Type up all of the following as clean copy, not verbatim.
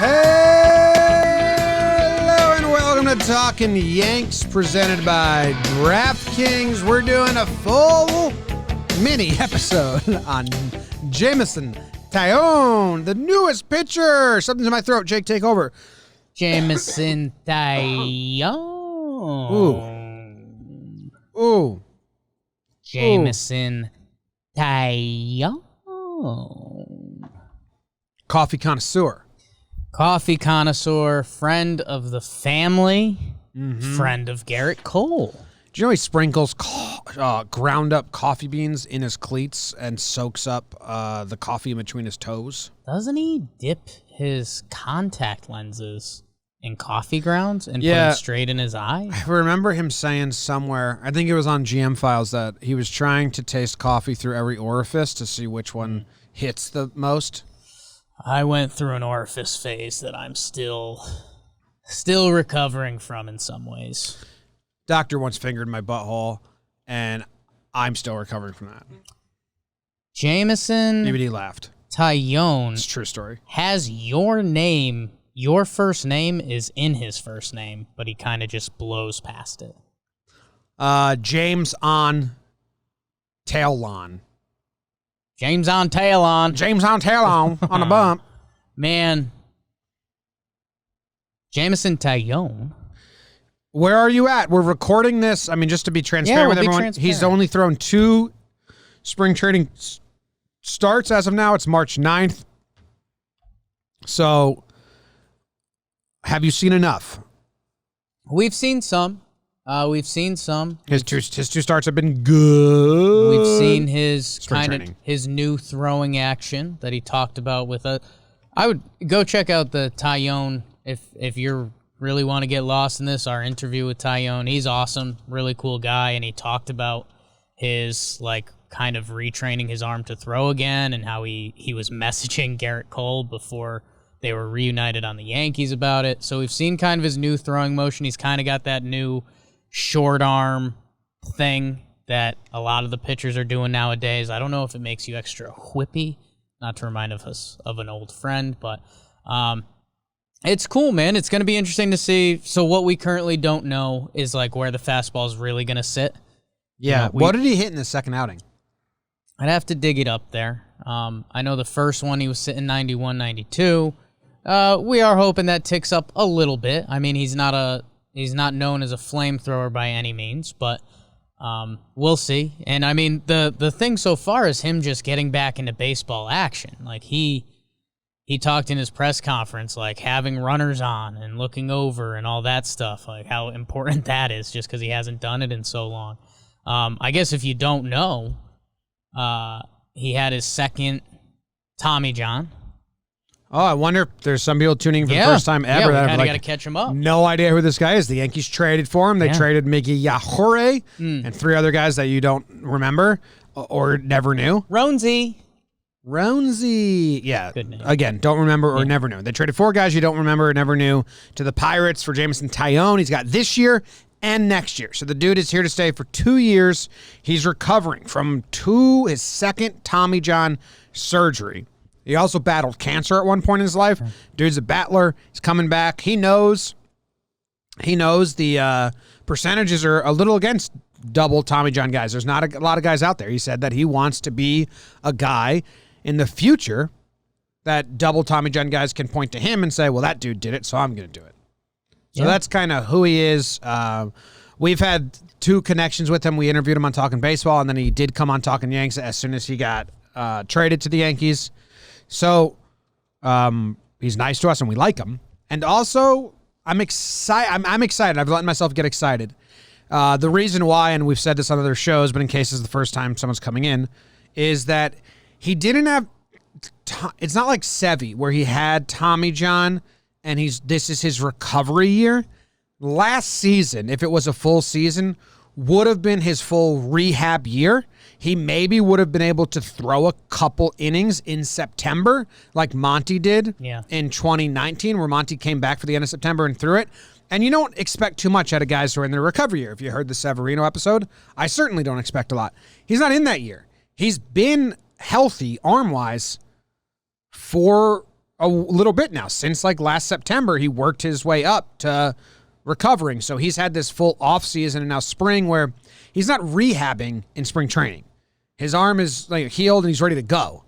Hello and welcome to Talkin Yanks, presented by DraftKings. We're doing a full mini episode on Jameson Taillon, the newest pitcher. Something's in my throat. Jake, take over. Jameson Taillon. Ooh. Jameson Taillon. Coffee connoisseur. Coffee connoisseur, friend of the family, friend of Garrett Cole. Do you know he sprinkles ground up coffee beans in his cleats and soaks up the coffee in between his toes? Doesn't he dip his contact lenses in coffee grounds and put them straight in his eye? I remember him saying somewhere, I think it was on GM Files, that he was trying to taste coffee through every orifice to see which one hits the most. I went through an orifice phase that I'm still recovering from in some ways. Doctor once fingered my butthole, and I'm still recovering from that. Jameson Maybe he laughed. Taillon. It's a true story. Has your name, your first name is in his first name, but he kind of just blows past it. Jameson Taillon. Jameson Taillon. Jameson Taillon on the bump. Man. Jameson Taillon. Where are you at? We're recording this. I mean, just to be transparent with everyone, he's only thrown 2 spring training starts as of now. It's March 9th. So, have you seen enough? We've seen some. His two starts have been good. We've seen his Spring training. his new throwing action that he talked about with us. I would go check out the Taillon if you really want to get lost in this. Our interview with Taillon, he's awesome, really cool guy, and he talked about his kind of retraining his arm to throw again, and how he was messaging Garrett Cole before they were reunited on the Yankees about it. So we've seen kind of his new throwing motion. He's kind of got that new short arm thing that a lot of the pitchers are doing nowadays. I don't know if it makes you extra whippy, not to remind us of an old friend, but it's cool, man. It's going to be interesting to see. So what we currently don't know is where the fastball is really going to sit. Yeah. What did he hit in the second outing? I'd have to dig it up there. I know the first one he was sitting 91, 92. We are hoping that ticks up a little bit. I mean, he's not known as a flamethrower by any means, but we'll see. And I mean, the thing so far is him just getting back into baseball action. He talked in his press conference, having runners on and looking over and all that stuff, how important that is just because he hasn't done it in so long. I guess if you don't know, he had his second Tommy John. Oh, I wonder if there's some people tuning in for the first time ever that have got to catch him up. No idea who this guy is. The Yankees traded for him. They traded Miggy Yajure and 3 other guys that you don't remember or never knew. Ronesy. Yeah. Good name. Again, don't remember or never knew. They traded 4 guys you don't remember or never knew to the Pirates for Jameson Taillon. He's got this year and next year. So the dude is here to stay for 2 years. He's recovering from his second Tommy John surgery. He also battled cancer at one point in his life. Dude's a battler. He's coming back. He knows the percentages are a little against double Tommy John guys. There's not a lot of guys out there. He said that he wants to be a guy in the future that double Tommy John guys can point to him and say, well, that dude did it, so I'm going to do it. So that's kind of who he is. We've had 2 connections with him. We interviewed him on Talkin Baseball, and then he did come on Talkin Yanks as soon as he got traded to the Yankees. So he's nice to us, and we like him. And also, I'm excited. I'm excited. I've let myself get excited. The reason why, and we've said this on other shows, but in case it's the first time someone's coming in, is that he didn't have. It's not like Sevy where he had Tommy John, and this is his recovery year. Last season, if it was a full season, would have been his full rehab year. He maybe would have been able to throw a couple innings in September like Monty did in 2019, where Monty came back for the end of September and threw it. And you don't expect too much out of guys who are in their recovery year. If you heard the Severino episode, I certainly don't expect a lot. He's not in that year. He's been healthy arm-wise for a little bit now. Since like last September, he worked his way up to recovering. So he's had this full offseason and now spring where he's not rehabbing in spring training. His arm is like healed and he's ready to go.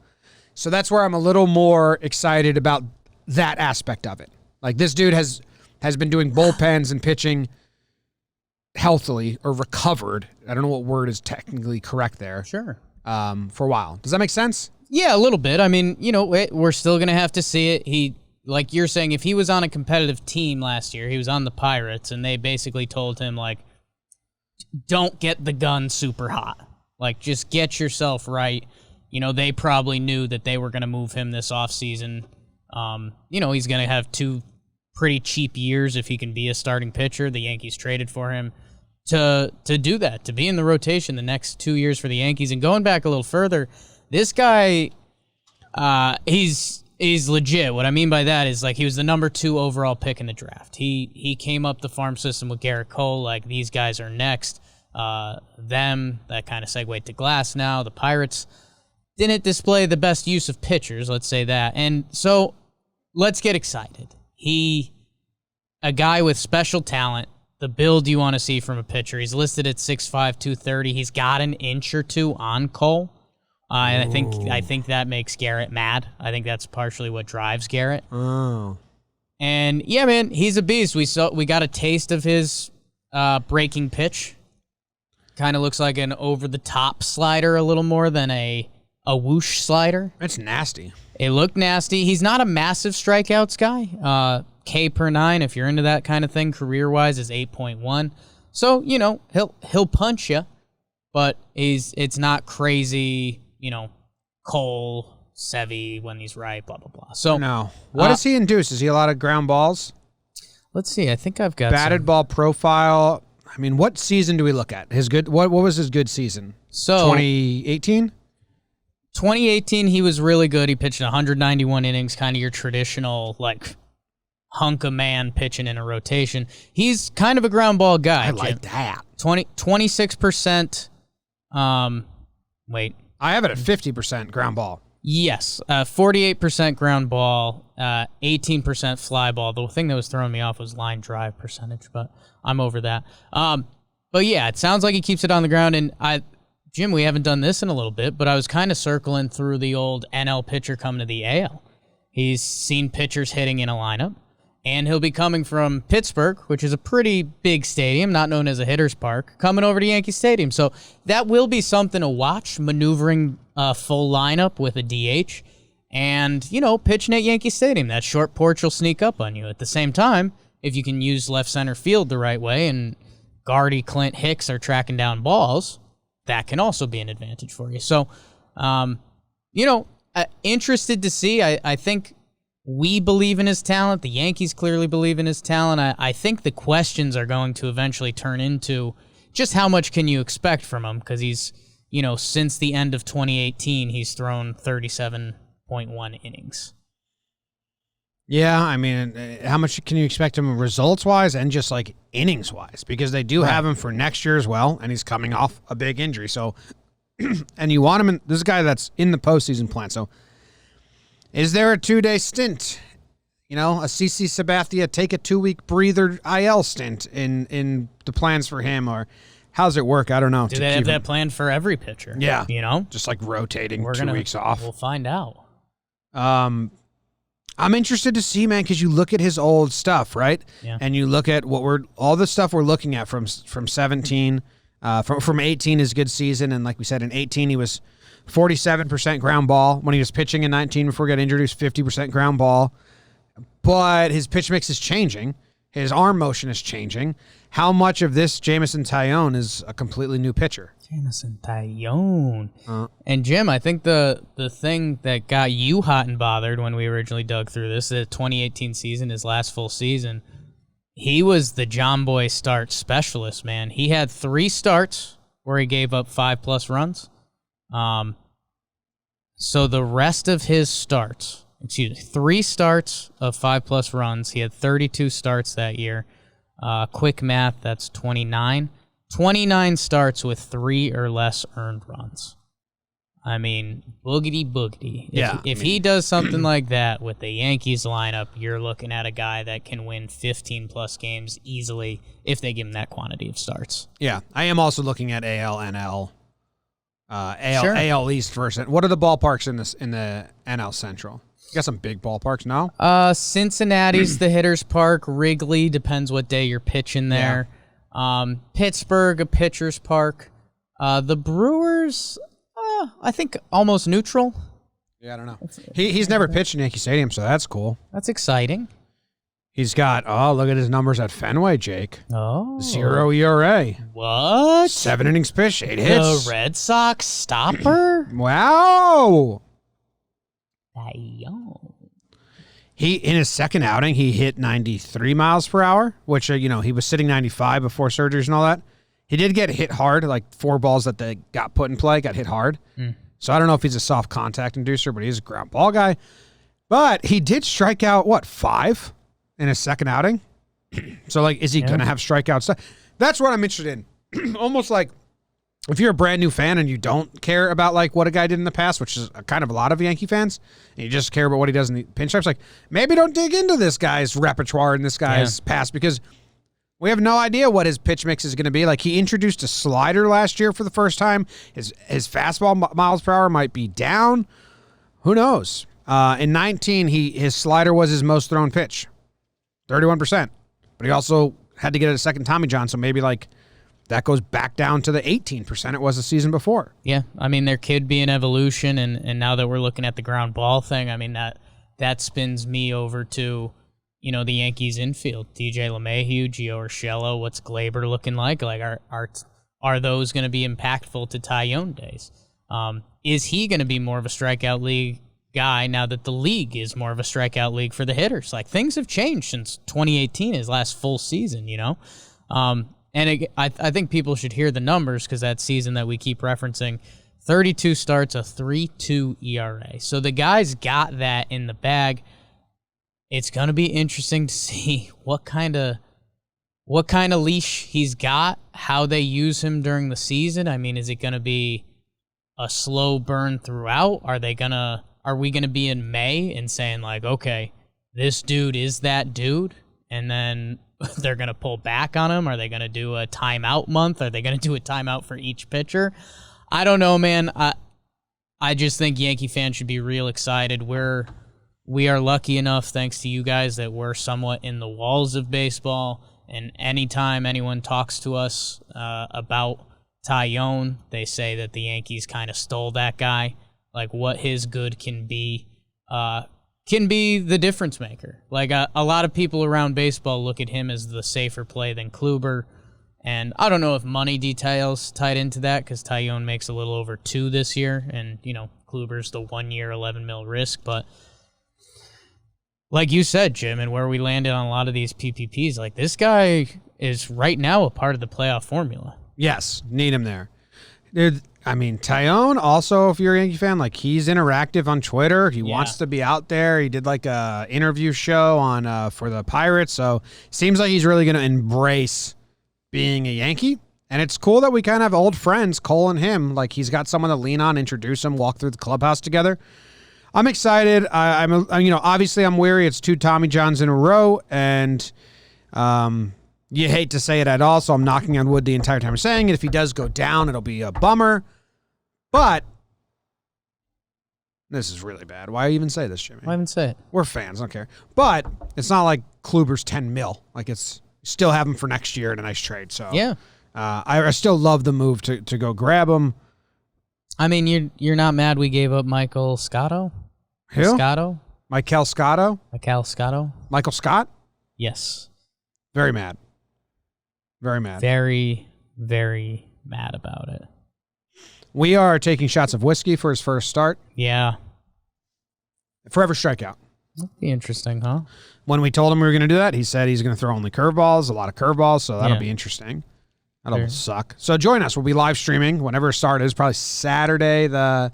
So that's where I'm a little more excited about that aspect of it. Like this dude has been doing bullpens and pitching healthily or recovered. I don't know what word is technically correct there. Sure. For a while. Does that make sense? Yeah, a little bit. I mean, we're still going to have to see it. He, like you're saying, if he was on a competitive team last year, he was on the Pirates, and they basically told him, like, don't get the gun super hot. Like, just get yourself right. They probably knew that they were going to move him this offseason. He's going to have 2 pretty cheap years if he can be a starting pitcher. The Yankees traded for him to do that, to be in the rotation the next 2 years for the Yankees. And going back a little further, this guy, he's legit. What I mean by that is, like, he was the number 2 overall pick in the draft. He came up the farm system with Garrett Cole. Like, these guys are next. That kind of segued to Glass now. The Pirates didn't display the best use of pitchers, let's say that. And so let's get excited. A guy with special talent, the build you want to see from a pitcher. He's listed at 6'5", 230. He's got an inch or 2 on Cole. And I think that makes Garrett mad. I think that's partially what drives Garrett. Oh. And yeah, man, he's a beast. We got a taste of his breaking pitch. Kind of looks like an over-the-top slider a little more than a whoosh slider. It's nasty. It looked nasty. He's not a massive strikeouts guy. K per 9, if you're into that kind of thing, career-wise, is 8.1. So, he'll punch you, but it's not crazy, Cole, Sevy when he's right, blah, blah, blah. So no. What does he induce? Is he a lot of ground balls? Let's see. I think I've got batted ball profile. I mean, what season do we look at? What was his good season? So 2018? 2018, he was really good. He pitched 191 innings, kind of your traditional, like, hunk of man pitching in a rotation. He's kind of a ground ball guy. I like that. 26%. Wait. I have it at 50% ground ball. Yes. 48% ground ball, 18% fly ball. The thing that was throwing me off was line drive percentage, but I'm over that. But yeah, it sounds like he keeps it on the ground. And Jim, we haven't done this in a little bit, but I was kind of circling through the old NL pitcher coming to the AL. He's seen pitchers hitting in a lineup, and he'll be coming from Pittsburgh, which is a pretty big stadium, not known as a hitter's park, coming over to Yankee Stadium. So that will be something to watch, maneuvering a full lineup with a DH and, pitching at Yankee Stadium. That short porch will sneak up on you. At the same time, if you can use left center field the right way and Gardy, Clint, Hicks are tracking down balls, that can also be an advantage for you. So, interested to see. I think we believe in his talent. The Yankees clearly believe in his talent. I think the questions are going to eventually turn into just how much can you expect from him, because he's, since the end of 2018, he's thrown 37.1 innings. Yeah, I mean, how much can you expect him results-wise and just, like, innings-wise? Because they do have him for next year as well, and he's coming off a big injury. So, and you want him in – this is a guy that's in the postseason plan. So, is there a 2-day stint? A CC Sabathia take a 2-week breather IL stint in the plans for him? Or how does it work? I don't know. Do they have that plan for every pitcher? Yeah. Just, like, rotating 2 weeks off. We'll find out. I'm interested to see, man, because you look at his old stuff, right? Yeah. And you look at all the stuff we're looking at from 17, from 18 is good season, and like we said, in 18 he was 47% ground ball. When he was pitching in 19 before he got injured, he was 50% ground ball. But his pitch mix is changing. His arm motion is changing. How much of this Jameson Taillon is a completely new pitcher? Jameson Taillon. And Jim, I think the thing that got you hot and bothered when we originally dug through this, the 2018 season, his last full season, he was the Jomboy start specialist, man. He had 3 starts where he gave up 5+ runs. So the rest of his starts, 3 starts of 5+ runs. He had 32 starts that year. Quick math, that's 29. 29 starts with 3 or less earned runs. I mean, boogity boogity. Yeah, If he does something like that with the Yankees lineup, you're looking at a guy that can win 15-plus games easily if they give him that quantity of starts. Yeah, I am also looking at AL, NL, Sure. AL East versus. What are the ballparks in the NL Central? You got some big ballparks, no? Cincinnati's the hitter's park. Wrigley, depends what day you're pitching there. Pittsburgh, a pitcher's park. The Brewers, I think almost neutral. Yeah, I don't know. He's never pitched in Yankee Stadium, so that's cool. That's exciting. He's got, look at his numbers at Fenway, Jake. Oh. 0 ERA. What? 7 innings pitched, 8 hits. The Red Sox stopper? Wow. Taillon. He, in his second outing, he hit 93 miles per hour, which, he was sitting 95 before surgeries and all that. He did get hit hard, like 4 balls that they got put in play got hit hard. So I don't know if he's a soft contact inducer, but he's a ground ball guy. But he did strike out, 5 in his second outing? So, is he going to have strikeouts? That's what I'm interested in. Almost like if you're a brand new fan and you don't care about, what a guy did in the past, which is kind of a lot of Yankee fans, and you just care about what he does in the pinstripes, maybe don't dig into this guy's repertoire and this guy's past because we have no idea what his pitch mix is going to be. He introduced a slider last year for the first time. His fastball miles per hour might be down. Who knows? In 19, his slider was his most thrown pitch, 31%. But he also had to get a second Tommy John, so maybe that goes back down to the 18% it was the season before. Yeah, I mean, there could be an evolution, and now that we're looking at the ground ball thing, I mean, that spins me over to, the Yankees infield. DJ LeMahieu, Gio Urshela, what's Glaber looking like? Are those going to be impactful to Taillon days? Is he going to be more of a strikeout league guy now that the league is more of a strikeout league for the hitters? Things have changed since 2018, his last full season, And I think people should hear the numbers because that season that we keep referencing, 32 starts, a 3.2 ERA. So the guy's got that in the bag. It's going to be interesting to see what kind of leash he's got, how they use him during the season. I mean, is it going to be a slow burn throughout? Are we going to be in May and saying okay, this dude is that dude, and then they're going to pull back on him? Are they going to do a timeout month? Are they going to do a timeout for each pitcher? I don't know, man. I just think Yankee fans should be real excited. We are lucky enough, thanks to you guys, that we're somewhat in the walls of baseball, and anytime anyone talks to us about Taillon, they say that the Yankees kind of stole that guy. What his good can be the difference maker. A lot of people around baseball look at him as the safer play than Kluber. And I don't know if money details tied into that because Taillon makes a little over 2 this year. And, Kluber's the 1 year, $11 million risk. But like you said, Jim, and where we landed on a lot of these PPPs, this guy is right now a part of the playoff formula. Yes, need him there. Taillon, also, if you're a Yankee fan, he's interactive on Twitter. He wants to be out there. He did a interview show on for the Pirates, so seems like he's really going to embrace being a Yankee. And it's cool that we kind of have old friends, Cole and him. He's got someone to lean on, introduce him, walk through the clubhouse together. I'm excited. Obviously I'm weary. It's 2 Tommy Johns in a row, and you hate to say it at all, so I'm knocking on wood the entire time I'm saying it. If he does go down, it'll be a bummer. But this is really bad. Why even say this, Jimmy? Why even say it? We're fans. I don't care. But it's not like Kluber's $10 million. It's still have him for next year in a nice trade. So yeah, I still love the move to go grab him. I mean, you're not mad we gave up Michael Scotto? Who? Scotto? Michael Scotto? Michael Scotto? Michael Scott? Yes. Very mad. Very mad. Very, very mad about it. We are taking shots of whiskey for his first start. Yeah. Forever strikeout. That'd be interesting, huh? When we told him we were going to do that, he said he's going to throw only curveballs, a lot of curveballs, so that'll be interesting. That'll suck. So join us. We'll be live streaming whenever it start is, probably Saturday the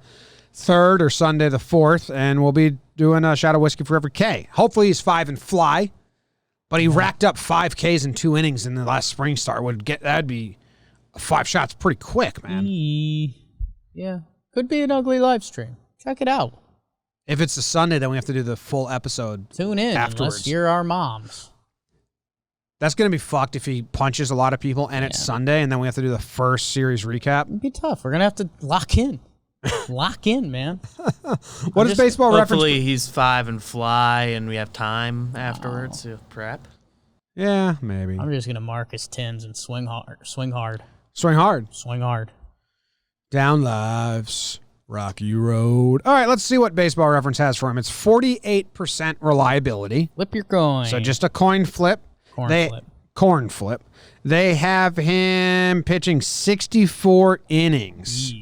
3rd or Sunday the 4th, and we'll be doing a shot of whiskey for every K. Hopefully he's 5 and fly, but he racked up 5 Ks in 2 innings in the last spring start. That'd be 5 shots pretty quick, man. Yeah. Could be an ugly live stream. Check it out. If it's a Sunday, then we have to do the full episode. Tune in afterwards. unless you're our moms. That's going to be fucked if he punches a lot of people and it's Sunday, and then we have to do the first series recap. It'd be tough. We're going to have to lock in. Lock in, man. What is baseball reference? Hopefully he's 5 and fly, and we have time afterwards to prep. Yeah, maybe. I'm just going to mark his Tims and swing hard. Swing hard. Swing hard. Swing hard. Down life's rocky road. All right, let's see what Baseball Reference has for him. It's 48% reliability. Flip your coin. So just a coin flip. Corn flip. They have him pitching 64 innings.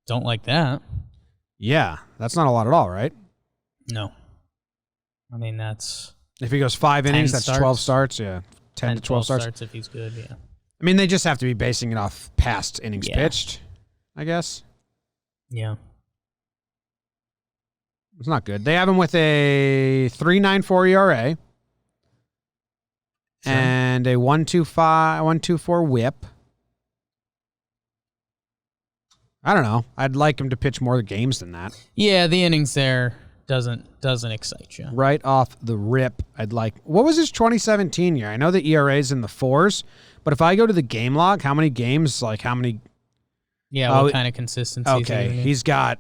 Don't like that. Yeah, that's not a lot at all, right? No. I mean, that's... If he goes 5 innings, that's 12 starts. Yeah, 10 to 12 starts. If he's good, yeah. I mean, they just have to be basing it off past innings pitched, I guess. Yeah. It's not good. They have him with a 3.94 ERA and a 1.24 WHIP. I don't know. I'd like him to pitch more games than that. Yeah, the innings there doesn't excite you. Right off the rip, I'd like... What was his 2017 year? I know the ERA's in the 4s, but if I go to the game log, how many games, like how many... Yeah, what kind of consistency? Okay, he's got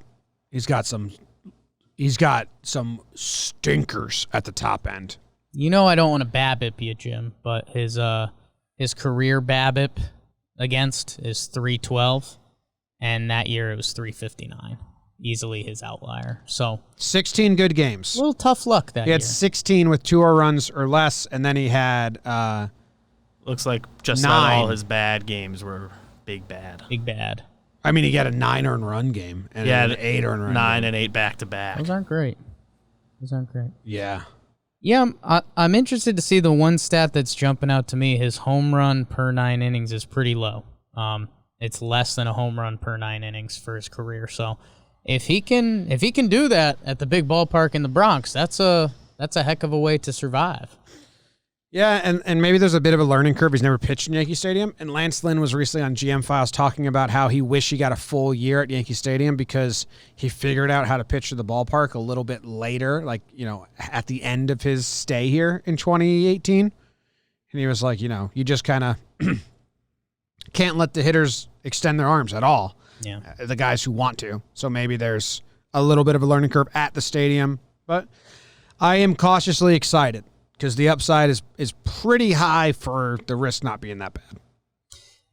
some stinkers at the top end. You know I don't want to BABIP you, Jim, but his career BABIP against is 312, and that year it was 359. Easily his outlier. So 16 good games. A little tough luck that year. He had 16 with 2 runs or less, and then he had looks like just 9. not all his bad games were big bad. Big bad. I mean, he got a 9 earned run game and an 8 earned run 9 game. and 8 back to back. Those aren't great. Yeah. Yeah, I'm interested to see the one stat that's jumping out to me. His home run per 9 innings is pretty low. It's less than a home run per 9 innings for his career. So if he can do that at the big ballpark in the Bronx, that's a heck of a way to survive. Yeah, and maybe there's a bit of a learning curve. He's never pitched in Yankee Stadium. And Lance Lynn was recently on GM Files talking about how he wished he got a full year at Yankee Stadium because he figured out how to pitch to the ballpark a little bit later, like, at the end of his stay here in 2018. And he was like, you just kind of can't let the hitters extend their arms at all. Yeah. The guys who want to. So maybe there's a little bit of a learning curve at the stadium. But I am cautiously excited because the upside is pretty high for the risk not being that bad.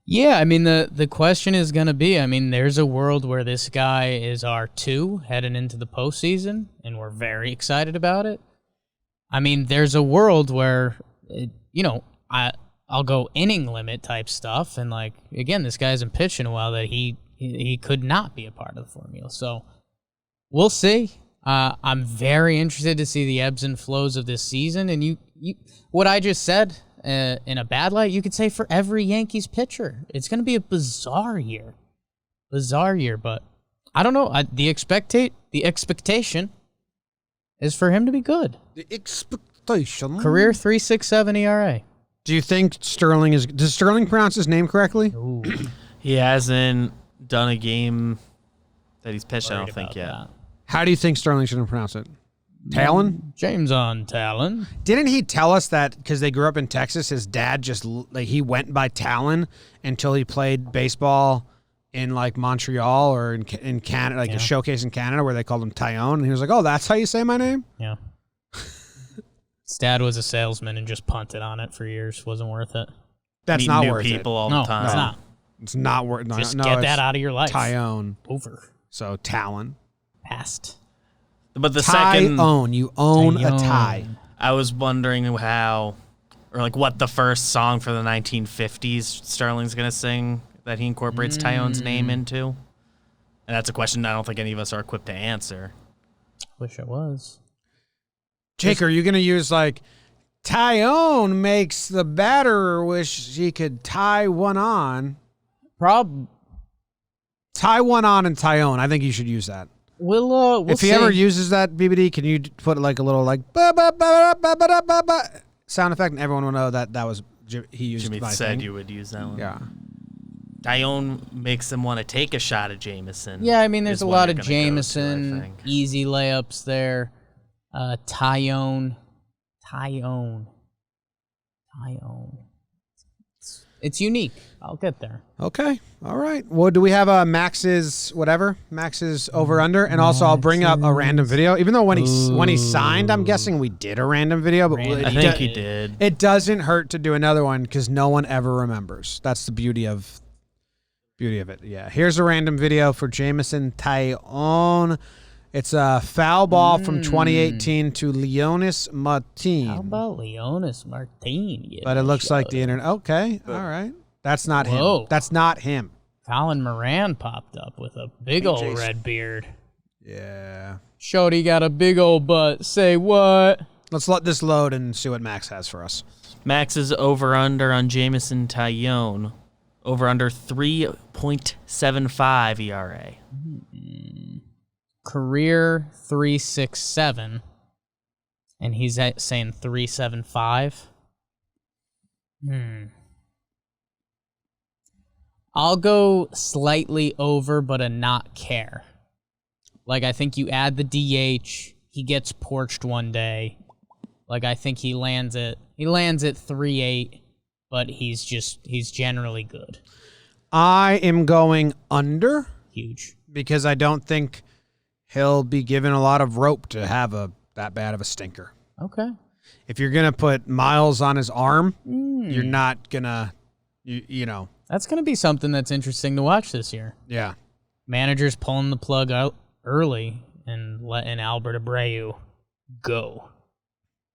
Yeah, I mean, the question is going to be, there's a world where this guy is our 2 heading into the postseason, and we're very excited about it. I mean, there's a world where, I'll go inning limit type stuff, and, again, this guy hasn't pitched in a while that he could not be a part of the formula. So we'll see. I'm very interested to see the ebbs and flows of this season. And you what I just said in a bad light, you could say for every Yankees pitcher. It's going to be a bizarre year. But I don't know. The expectation is for him to be good. The expectation. Career 3.67 ERA. Do you think Sterling is... Does Sterling pronounce his name correctly? Ooh. He hasn't done a game that he's pitched, I don't think, yet. That. How do you think Sterling should pronounce it? Taillon? Jameson Taillon. Didn't he tell us that because they grew up in Texas, his dad just, he went by Taillon until he played baseball in, Montreal or in Canada, a showcase in Canada where they called him Taillon. And he was like, oh, that's how you say my name? Yeah. His dad was a salesman and just punted on it for years. Wasn't worth it. That's Meet not new worth people it. all No, the time. it's not. It's not worth it. Just get that out of your life. Taillon. Over. So Taillon. Past. But the second... Own. You own a tie. I was wondering what the first song for the 1950s Sterling's going to sing that he incorporates Taillon's name into. And that's a question I don't think any of us are equipped to answer. Wish I was. Jake, are you going to use Taillon makes the batter wish he could tie one on? Tie one on and Taillon. I think you should use that. We'll if he ever uses that, BBD, can you put a little ba ba ba ba ba ba ba sound effect, and everyone will know that was he used. Jimmy my said thing. you would use that one. Yeah. Taillon makes him want to take a shot at Jameson. Yeah, I mean, there's is a what lot you're of gonna go to, I Jameson, think. easy layups there. Taillon. It's unique. I'll get there. Okay. All right. Well, do we have Max's whatever? Max's over under, and also I'll bring up a random video. Even though when he signed, I'm guessing we did a random video, but Random. I think he did. It doesn't hurt to do another one because no one ever remembers. That's the beauty of it. Yeah. Here's a random video for Jameson Taillon. It's a foul ball from 2018 to Leonis Martin. How about Leonis Martin? But it looks like the internet. Okay. All right. That's not Whoa. him. That's not him. Colin Moran popped up with a big old red beard. Yeah. Shorty got a big old butt. Say what? Let's let this load and see what Max has for us. Max's over-under on Jameson Taillon. Over-under 3.75 ERA. Career 3.67, and he's saying 3.75. I'll go slightly over, but a not care. Like, I think you add the DH, he gets porched one day. Like, I think he lands at 3.8, but he's generally good. I am going under Huge. because I don't think he'll be given a lot of rope to have that bad of a stinker. Okay. If you're going to put miles on his arm, you're not going to, you know. That's going to be something that's interesting to watch this year. Yeah. Managers pulling the plug out early and letting Albert Abreu go.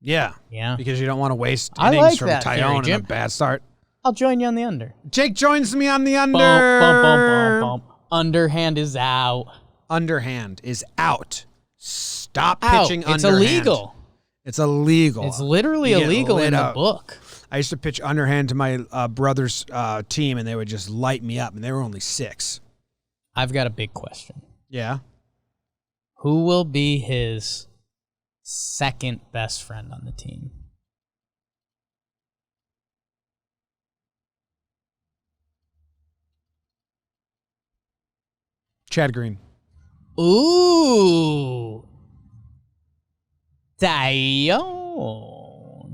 Yeah. Yeah. Because you don't want to waste I innings like from that theory, Taillon in a Jim. bad start. I'll join you on the under. Jake joins me on the under. Bump, bump, bump, bump. Underhand is out. Underhand is out. Stop Out. pitching It's underhand. illegal. It's illegal. It's literally You get illegal lit in the up. book. I used to pitch underhand to my brother's team, and they would just light me up, and they were only 6. I've got a big question. Yeah. Who will be his second best friend on the team? Chad Green. Ooh. Taillon.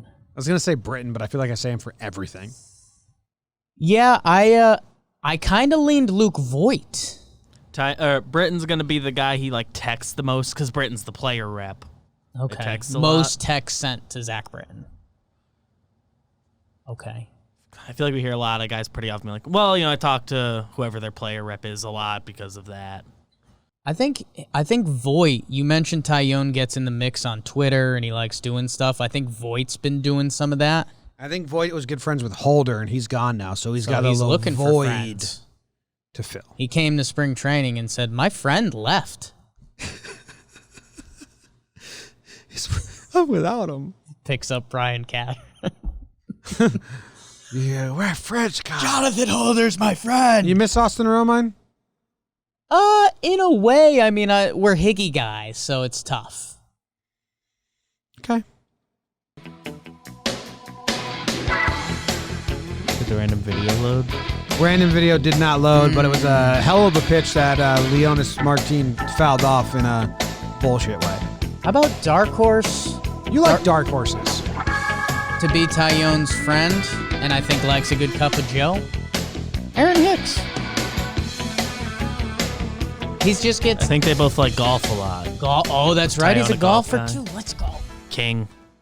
I was going to say Britain, but I feel like I say him for everything. Yeah, I kind of leaned Luke Voigt. Britton's going to be the guy he texts the most because Britton's the player rep. Okay. texts a Most texts sent to Zach Britton. Okay. I feel like we hear a lot of guys pretty often be like, well, I talk to whoever their player rep is a lot because of that. I think Voigt, you mentioned Taillon gets in the mix on Twitter and he likes doing stuff. I think Voigt's been doing some of that. I think Voigt was good friends with Holder, and he's gone now, so he's got a he's little looking for void friends. to fill. He came to spring training and said, "My friend left." I'm without him. Picks up Brian Cat. Yeah, we're friends, guys. Jonathan Holder's my friend. You miss Austin Romine? In a way, I mean, we're Higgy guys, so it's tough. Okay. Did the random video load? Random video did not load, but it was a hell of a pitch that Leonis Martin fouled off in a bullshit way. How about Dark Horse You like dark horses. to be Taillon's friend, and I think likes a good cup of Joe? Aaron Hicks. He's just I gets think they both like golf a lot. Oh, that's right. He's a Taillon, a golf golfer guy. too. Let's go. King.